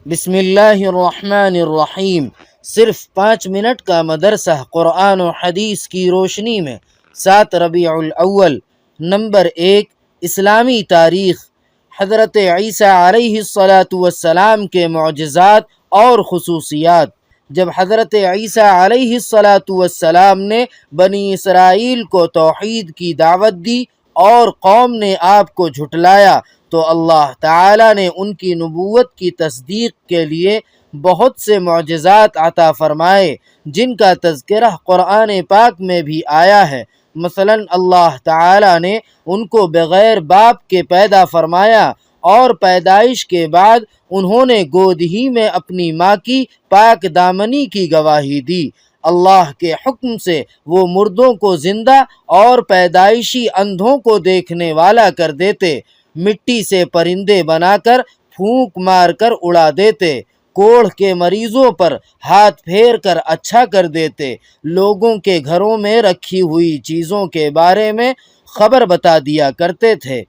بسم اللہ الرحمن الرحیم۔ صرف 5 منٹ کا مدرسہ قرآن و حدیث کی روشنی میں 7 ربیع الاول۔ نمبر 1، اسلامی تاریخ۔ حضرت عیسیٰ علیہ السلام کے معجزات اور خصوصیات۔ جب حضرت عیسیٰ علیہ السلام نے بنی اسرائیل کو توحید کی دعوت دی اور قوم نے آپ کو جھٹلایا تو اللہ تعالیٰ نے ان کی نبوت کی تصدیق کے لیے بہت سے معجزات عطا فرمائے، جن کا تذکرہ قرآن پاک میں بھی آیا ہے۔ مثلا اللہ تعالیٰ نے ان کو بغیر باپ کے پیدا فرمایا اور پیدائش کے بعد انہوں نے گود ہی میں اپنی ماں کی پاک دامنی کی گواہی دی۔ اللہ کے حکم سے وہ مردوں کو زندہ اور پیدائشی اندھوں کو دیکھنے والا کر دیتے، مٹی سے پرندے بنا کر پھونک مار کر اڑا دیتے، کوڑھ کے مریضوں پر ہاتھ پھیر کر اچھا کر دیتے، لوگوں کے گھروں میں رکھی ہوئی چیزوں کے بارے میں خبر بتا دیا کرتے تھے،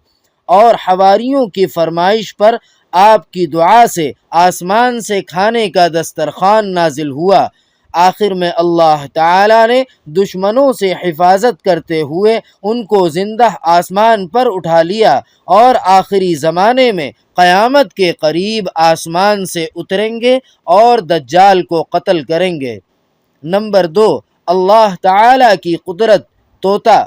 اور حواریوں کی فرمائش پر آپ کی دعا سے آسمان سے کھانے کا دسترخوان نازل ہوا۔ آخر میں اللہ تعالیٰ نے دشمنوں سے حفاظت کرتے ہوئے ان کو زندہ آسمان پر اٹھا لیا، اور آخری زمانے میں قیامت کے قریب آسمان سے اتریں گے اور دجال کو قتل کریں گے۔ نمبر 2، اللہ تعالیٰ کی قدرت۔ طوطا۔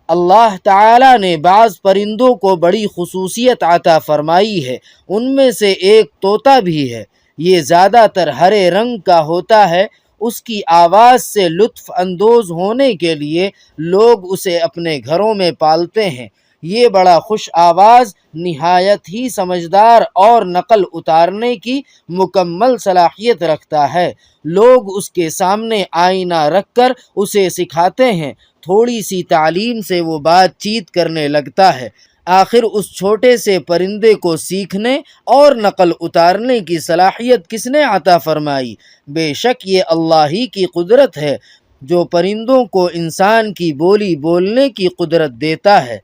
اللہ تعالیٰ نے بعض پرندوں کو بڑی خصوصیت عطا فرمائی ہے، ان میں سے ایک طوطا بھی ہے۔ یہ زیادہ تر ہرے رنگ کا ہوتا ہے۔ اس کی آواز سے لطف اندوز ہونے کے لیے لوگ اسے اپنے گھروں میں پالتے ہیں۔ یہ بڑا خوش آواز، نہایت ہی سمجھدار اور نقل اتارنے کی مکمل صلاحیت رکھتا ہے۔ لوگ اس کے سامنے آئینہ رکھ کر اسے سکھاتے ہیں، تھوڑی سی تعلیم سے وہ بات چیت کرنے لگتا ہے۔ آخر اس چھوٹے سے پرندے کو سیکھنے اور نقل اتارنے کی صلاحیت کس نے عطا فرمائی؟ بے شک یہ اللہ ہی کی قدرت ہے، جو پرندوں کو انسان کی بولی بولنے کی قدرت دیتا ہے۔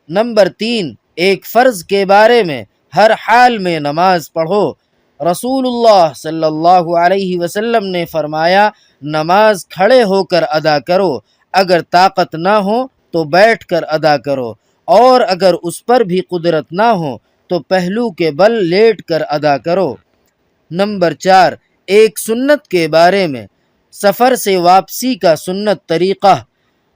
نمبر 3، ایک فرض کے بارے میں۔ ہر حال میں نماز پڑھو۔ رسول اللہ صلی اللہ علیہ وسلم نے فرمایا، نماز کھڑے ہو کر ادا کرو، اگر طاقت نہ ہو تو بیٹھ کر ادا کرو، اور اگر اس پر بھی قدرت نہ ہو تو پہلو کے بل لیٹ کر ادا کرو۔ نمبر 4، ایک سنت کے بارے میں۔ سفر سے واپسی کا سنت طریقہ۔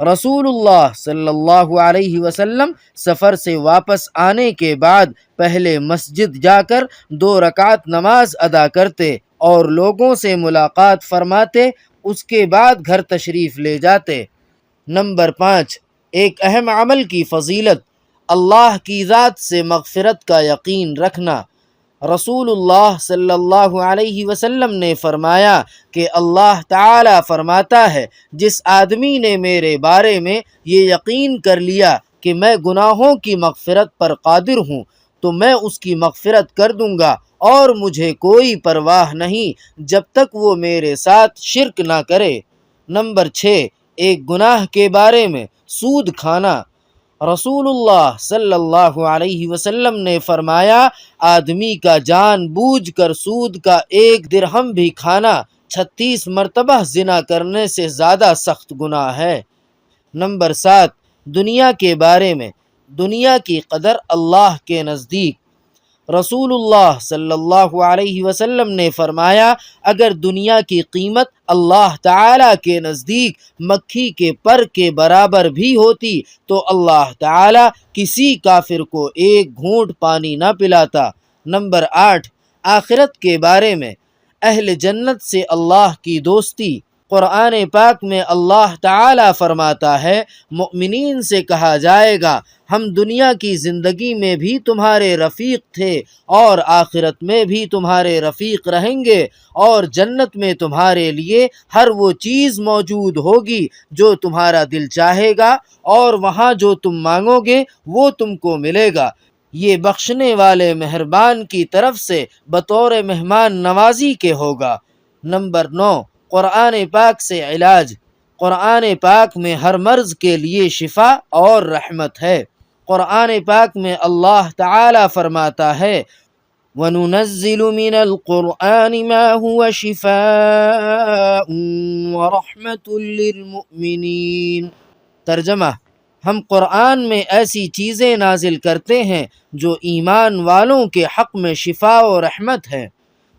رسول اللہ صلی اللہ علیہ وسلم سفر سے واپس آنے کے بعد پہلے مسجد جا کر 2 رکعت نماز ادا کرتے اور لوگوں سے ملاقات فرماتے، اس کے بعد گھر تشریف لے جاتے۔ نمبر 5، ایک اہم عمل کی فضیلت۔ اللہ کی ذات سے مغفرت کا یقین رکھنا۔ رسول اللہ صلی اللہ علیہ وسلم نے فرمایا کہ اللہ تعالیٰ فرماتا ہے، جس آدمی نے میرے بارے میں یہ یقین کر لیا کہ میں گناہوں کی مغفرت پر قادر ہوں تو میں اس کی مغفرت کر دوں گا، اور مجھے کوئی پرواہ نہیں جب تک وہ میرے ساتھ شرک نہ کرے۔ نمبر 6، ایک گناہ کے بارے میں۔ سود کھانا۔ رسول اللہ صلی اللہ علیہ وسلم نے فرمایا، آدمی کا جان بوجھ کر سود کا 1 درہم بھی کھانا 36 مرتبہ زنا کرنے سے زیادہ سخت گناہ ہے۔ نمبر 7، دنیا کے بارے میں۔ دنیا کی قدر اللہ کے نزدیک۔ رسول اللہ صلی اللہ علیہ وسلم نے فرمایا، اگر دنیا کی قیمت اللہ تعالیٰ کے نزدیک مکھی کے پر کے برابر بھی ہوتی تو اللہ تعالیٰ کسی کافر کو 1 گھونٹ پانی نہ پلاتا۔ نمبر 8، آخرت کے بارے میں۔ اہل جنت سے اللہ کی دوستی۔ قرآن پاک میں اللہ تعالیٰ فرماتا ہے، مؤمنین سے کہا جائے گا، ہم دنیا کی زندگی میں بھی تمہارے رفیق تھے اور آخرت میں بھی تمہارے رفیق رہیں گے، اور جنت میں تمہارے لیے ہر وہ چیز موجود ہوگی جو تمہارا دل چاہے گا، اور وہاں جو تم مانگو گے وہ تم کو ملے گا۔ یہ بخشنے والے مہربان کی طرف سے بطور مہمان نوازی کے ہوگا۔ نمبر 9، قرآن پاک سے علاج۔ قرآن پاک میں ہر مرض کے لیے شفا اور رحمت ہے۔ قرآن پاک میں اللہ تعالیٰ فرماتا ہے، وَنُنَزِّلُ مِنَ الْقُرْآنِ مَا هُوَ شِفَاءٌ وَرَحْمَةٌ لِّلْمُؤْمِنِينَ۔ ترجمہ: ہم قرآن میں ایسی چیزیں نازل کرتے ہیں جو ایمان والوں کے حق میں شفا و رحمت ہے۔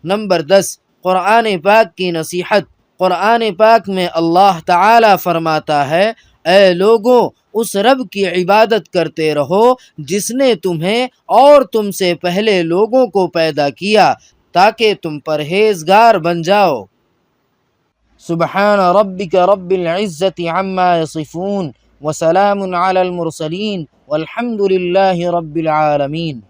نمبر 10، قرآن پاک کی نصیحت۔ قرآن پاک میں اللہ تعالی فرماتا ہے: اے لوگو، اس رب کی عبادت کرتے رہو جس نے تمہیں اور تم سے پہلے لوگوں کو پیدا کیا تاکہ تم پرہیزگار بن جاؤ۔ سبحان ربک رب العزت عما یصفون وسلام علی المرسلین والحمد للہ رب العالمین۔